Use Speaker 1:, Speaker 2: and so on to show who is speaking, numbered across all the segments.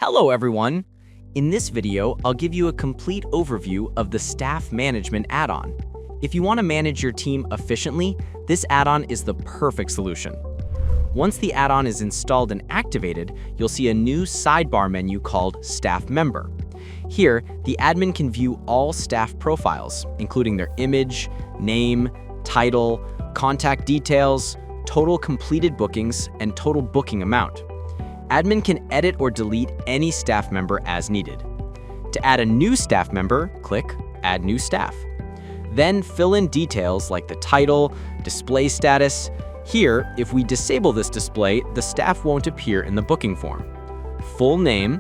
Speaker 1: Hello everyone! In this video, I'll give you a complete overview of the Staff Management Add-on. If you want to manage your team efficiently, this add-on is the perfect solution. Once the add-on is installed and activated, you'll see a new sidebar menu called Staff Member. Here, the admin can view all staff profiles, including their image, name, title, contact details, total completed bookings, and total booking amount. Admin can edit or delete any staff member as needed. To add a new staff member, click Add New Staff. Then fill in details like the title, display status. Here, if we disable this display, the staff won't appear in the booking form. Full name,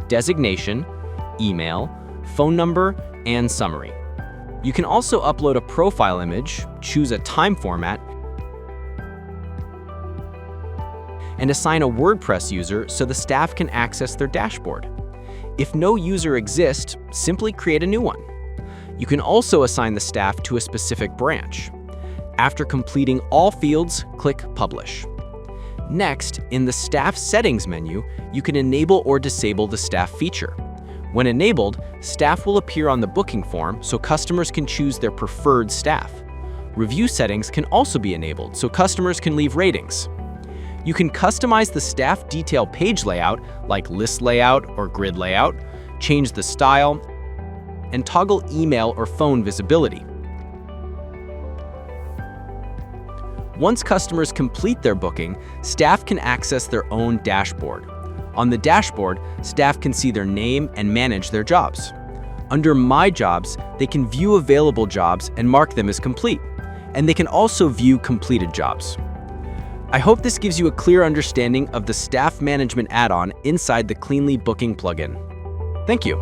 Speaker 1: designation, email, phone number, and summary. You can also upload a profile image, choose a time format, and assign a WordPress user so the staff can access their dashboard. If no user exists, simply create a new one. You can also assign the staff to a specific branch. After completing all fields, click Publish. Next, in the Staff Settings menu, you can enable or disable the staff feature. When enabled, staff will appear on the booking form so customers can choose their preferred staff. Review settings can also be enabled so customers can leave ratings. You can customize the staff detail page layout, like list layout or grid layout, change the style, and toggle email or phone visibility. Once customers complete their booking, staff can access their own dashboard. On the dashboard, staff can see their name and manage their jobs. Under My Jobs, they can view available jobs and mark them as complete, and they can also view completed jobs. I hope this gives you a clear understanding of the Staff Management Add-on inside the Cleanly Booking plugin. Thank you.